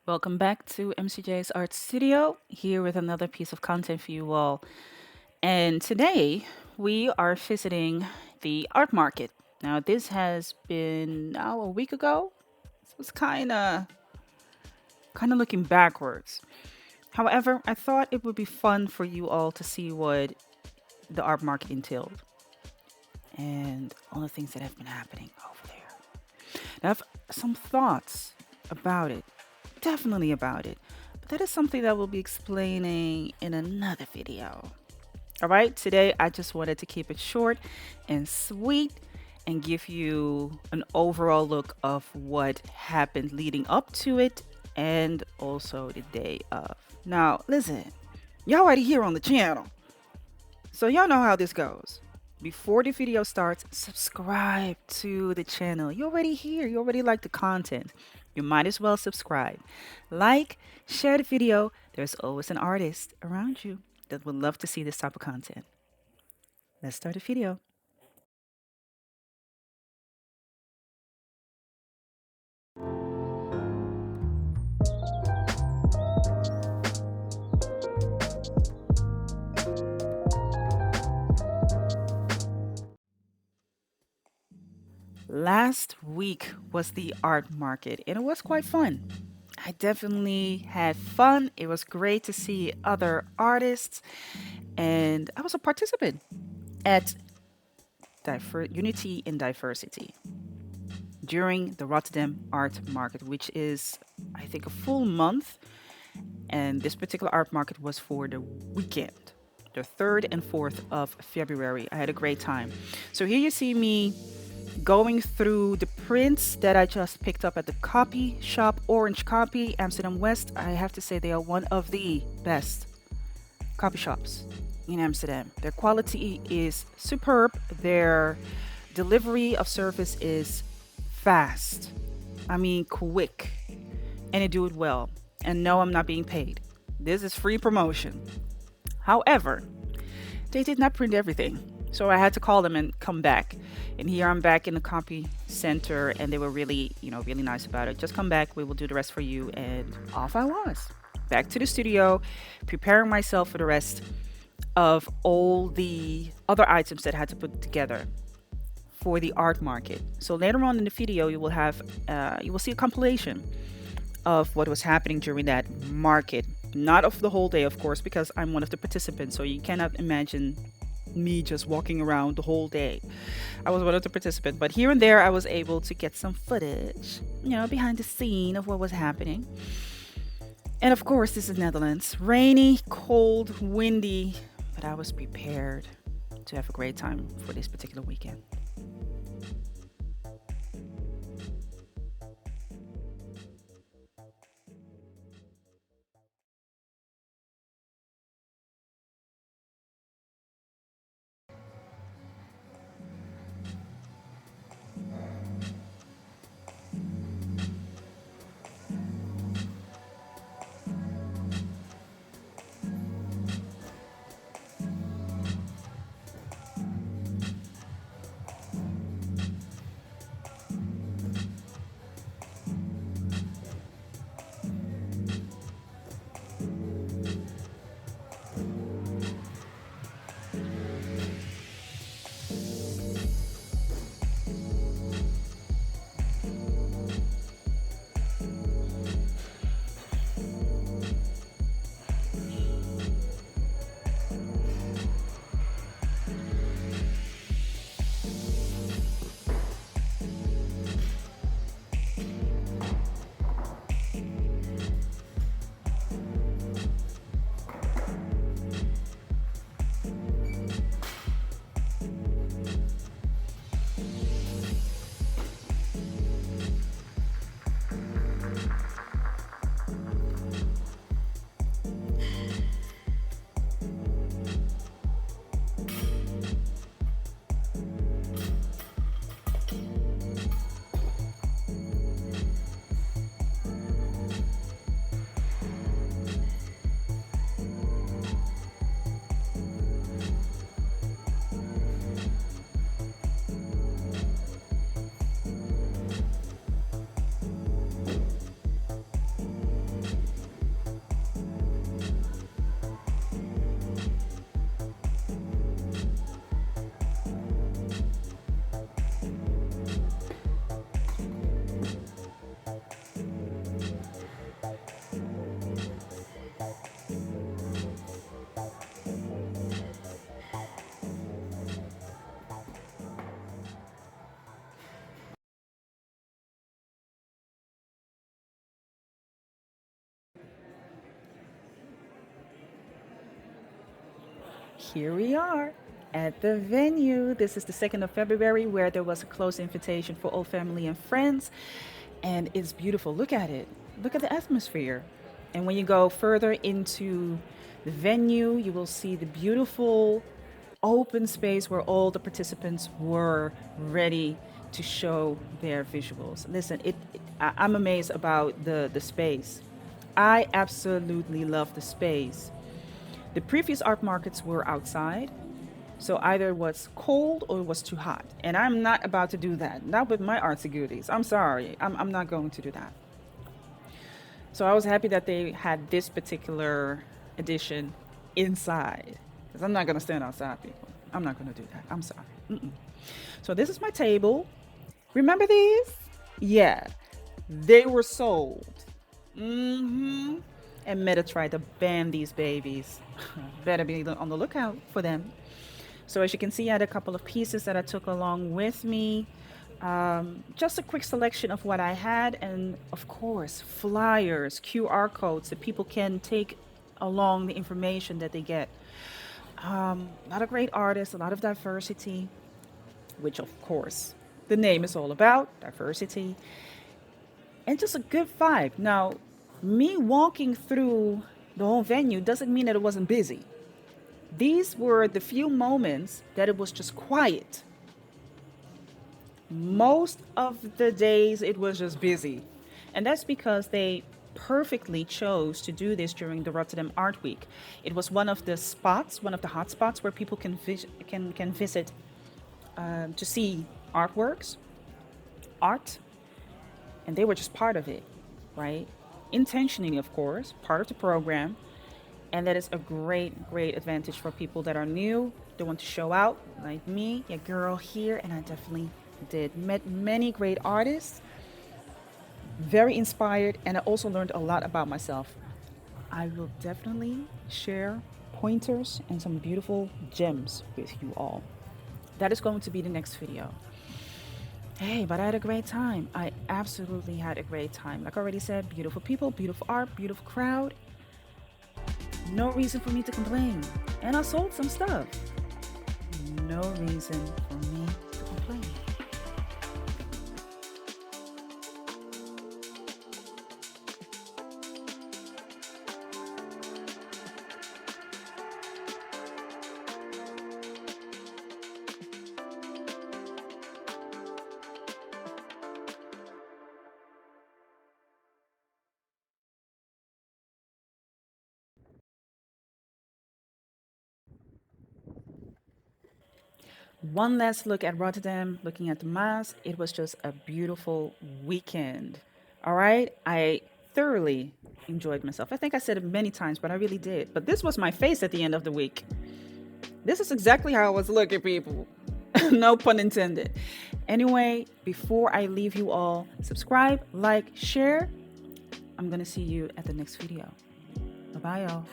Welcome back to MCJ's Art Studio, here with another piece of content for you all. And today we are visiting the art market. Now, this has been now a week ago. So it's kind of looking backwards. However, I thought it would be fun for you all to see what the art market entailed and all the things that have been happening over there. Now, I have some thoughts about it, definitely about it. But that is something that we'll be explaining in another video. All right, today I just wanted to keep it short and sweet and give you an overall look of what happened leading up to it and also the day of. Now, listen, y'all already here on the channel, so y'all know how this goes. Before the video starts, subscribe to the channel. You're already here, you already like the content. You might as well subscribe. Like, share the video. There's always an artist around you that would love to see this type of content. Let's start the video. Last week was the art market and it was quite fun. I definitely had fun. It was great to see other artists and I was a participant at Unity in Diversity during the Rotterdam Art Market, which is, I think, a full month. And this particular art market was for the weekend, the 3rd and 4th of February. I had a great time. So here you see me going through the prints that I just picked up at the copy shop, Orange Copy, Amsterdam West. I have to say they are one of the best copy shops in Amsterdam. Their quality is superb. Their delivery of service is fast. I mean, quick. And they do it well. And no, I'm not being paid. This is free promotion. However, they did not print everything. So I had to call them and come back. And here I'm back in the copy center and they were really, really nice about it. Just come back, we will do the rest for you. And off I was. Back to the studio, preparing myself for the rest of all the other items that I had to put together for the art market. So later on in the video, you will see a compilation of what was happening during that market. Not of the whole day, of course, because I'm one of the participants. So you cannot imagine me just walking around the whole day. I was one of the participants, but here and there I was able to get some footage, behind the scene of what was happening. And of course, this is Netherlands. Rainy, cold, windy, but I was prepared to have a great time for this particular weekend. Here we are at the venue. This is the 2nd of February, where there was a closed invitation for all family and friends. And it's beautiful. Look at it. Look at the atmosphere. And when you go further into the venue, you will see the beautiful open space where all the participants were ready to show their visuals. Listen, I'm amazed about the space. I absolutely love the space. The previous art markets were outside, so either it was cold or it was too hot. And I'm not about to do that. Not with my artsy goodies. I'm sorry. I'm not going to do that. So I was happy that they had this particular edition inside. Because I'm not going to stand outside, people. I'm not going to do that. I'm sorry. Mm-mm. So this is my table. Remember these? Yeah. They were sold. Mm-hmm. And Meta tried to ban these babies. Better be on the lookout for them. So as you can see, I had a couple of pieces that I took along with me. Just a quick selection of what I had, and of course, flyers, QR codes that people can take along the information that they get. A lot of great artists, a lot of diversity, which of course the name is all about, diversity, and just a good vibe. Now, me walking through the whole venue doesn't mean that it wasn't busy. These were the few moments that it was just quiet. Most of the days it was just busy. And that's because they perfectly chose to do this during the Rotterdam Art Week. It was one of the spots, one of the hot spots where people can visit to see artworks, art, and they were just part of it, right? Intentionally, of course, part of the program. And that is a great, great advantage for people that are new. They want to show out, like me, your girl here, and I definitely did. Met many great artists, very inspired, and I also learned a lot about myself. I will definitely share pointers and some beautiful gems with you all. That is going to be the next video. Hey, but I had a great time. I absolutely had a great time. Like I already said, beautiful people, beautiful art, beautiful crowd. No reason for me to complain. And I sold some stuff. No reason for me to complain. One last look at Rotterdam, looking at the mass. It was just a beautiful weekend. All right. I thoroughly enjoyed myself. I think I said it many times, but I really did. But this was my face at the end of the week. This is exactly how I was looking, people. No pun intended. Anyway, before I leave you all, subscribe, like, share. I'm going to see you at the next video. Bye-bye, y'all.